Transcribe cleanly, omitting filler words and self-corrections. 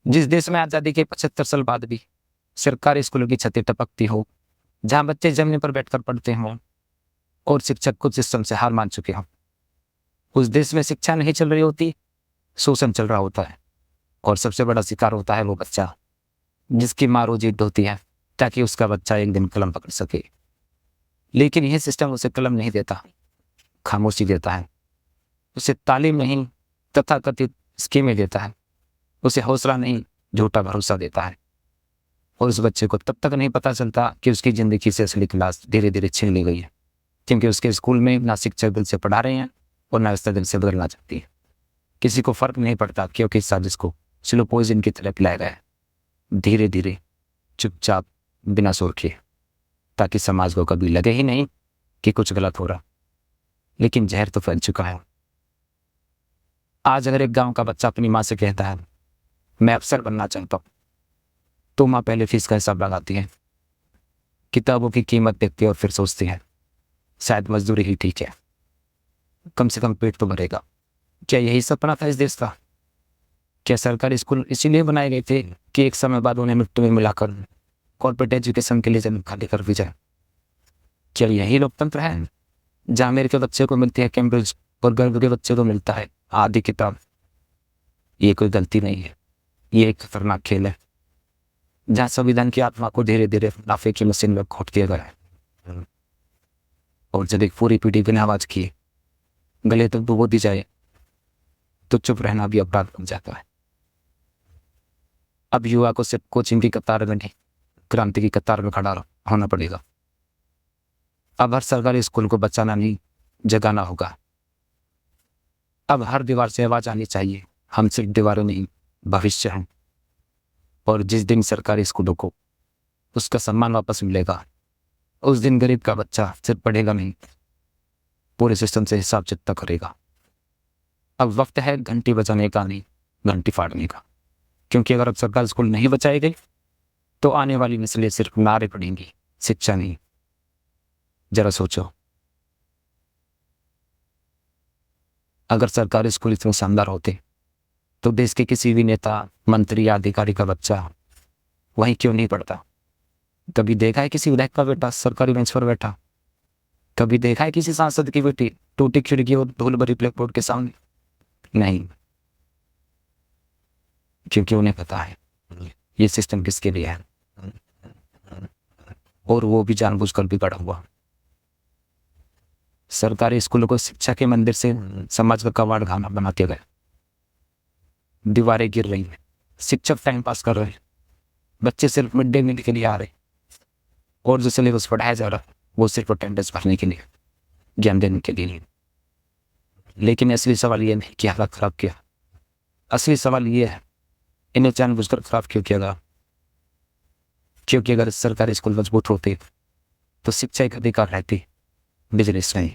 जिस देश में आज़ादी के 75 साल बाद भी सरकारी स्कूलों की छतें टपकती हो, जहां बच्चे जमीन पर बैठकर पढ़ते हों और शिक्षक खुद सिस्टम से हार मान चुके हों, उस देश में शिक्षा नहीं चल रही होती, शोषण चल रहा होता है। और सबसे बड़ा शिकार होता है वो बच्चा जिसकी माँ रोजी ढोती है ताकि उसका बच्चा एक दिन कलम पकड़ सके। लेकिन यह सिस्टम उसे कलम नहीं देता, खामोशी देता है। उसे तालीम नहीं, तथाकथित स्कीमें देता है। उसे हौसला नहीं, झूठा भरोसा देता है। और उस बच्चे को तब तक नहीं पता चलता कि उसकी जिंदगी से असली क्लास धीरे धीरे छीन ली गई है, क्योंकि उसके स्कूल में ना शिक्षक दिल से पढ़ा रहे हैं और ना उसका दिल से बदलना चाहती है। किसी को फर्क नहीं पड़ता क्योंकि इस साजिश को स्लो पॉइजन की तरह पिलाया गया है, धीरे धीरे, चुपचाप, बिना शोर किए, ताकि समाज को कभी लगे ही नहीं कि कुछ गलत हो रहा। लेकिन जहर तो फैल चुका है। आज अगर एक गांव का बच्चा अपनी माँ से कहता है मैं अफसर बनना चाहता हूँ, तो माँ पहले फीस का हिसाब लगाती है, किताबों की कीमत देखती है और फिर सोचती है शायद मजदूरी ही ठीक है, कम से कम पेट तो भरेगा। क्या यही सपना था इस देश का? क्या सरकारी स्कूल इसीलिए बनाए गए थे कि एक समय बाद उन्हें मिट्टी में मिलाकर कॉर्पोरेट एजुकेशन के लिए जमीन खाली कर दी जाए? क्या यही लोकतंत्र है जहां मेरे के बच्चे को मिलती है कैम्ब्रिज और गर्भ के बच्चे को मिलता है आधी किताब? ये कोई गलती नहीं है, ये एक खतरनाक खेल है जहां संविधान की आत्मा को धीरे धीरे मुनाफे की मशीन में घोट दिया गया है। और जब एक पूरी पीढ़ी बिना आवाज किए गले तक डुबो दी जाए, तो चुप रहना भी अपराध बन जाता है। अब युवा को सिर्फ कोचिंग की कतार में नहीं, क्रांति की कतार में खड़ा होना पड़ेगा। अब हर सरकारी स्कूल को बचाना नहीं, जगाना होगा। अब हर दीवार से आवाज आनी चाहिए, हम सिर्फ दीवारों नहीं, भविष्य हैं। और जिस दिन सरकारी स्कूलों को उसका सम्मान वापस मिलेगा, उस दिन गरीब का बच्चा सिर्फ पढ़ेगा नहीं, पूरे सिस्टम से हिसाब चिकता करेगा। अब वक्त है घंटी बजाने का नहीं, घंटी फाड़ने का। क्योंकि अगर अब सरकारी स्कूल नहीं बचाए गए, तो आने वाली नस्लें सिर्फ नारे पढ़ेंगी, शिक्षा नहीं। जरा सोचो, अगर सरकारी स्कूल इतने शानदार होते, तो देश के किसी भी नेता, मंत्री या अधिकारी का बच्चा वहीं क्यों नहीं पढ़ता? कभी देखा है किसी विधायक का बेटा सरकारी बेंच पर बैठा? कभी देखा है किसी सांसद की बेटी टूटी खिड़की और धूल भरी ब्लैक बोर्ड के सामने? नहीं, क्योंकि उन्हें पता है ये सिस्टम किसके लिए है, और वो भी जानबूझकर बिगड़ा हुआ। सरकारी स्कूलों को शिक्षा के मंदिर से समाज का कबाड़ खाना बना दिया गया। दीवारें गिर रही हैं, शिक्षक टाइम पास कर रहे हैं, बच्चे सिर्फ मिड डे मील के लिए आ रहे, और जो सिलेबस पढ़ाया जा रहा है वो सिर्फ अटेंडेंस भरने के लिए, ज्ञान देने के लिए नहीं। लेकिन असली सवाल ये नहीं कि हालत खराब किया, असली सवाल ये है इन्हें जानबूझकर खराब क्यों किया गया? क्योंकि अगर सरकारी स्कूल मजबूत होते तो शिक्षा एक अधिकार रहती, बिजनेस नहीं।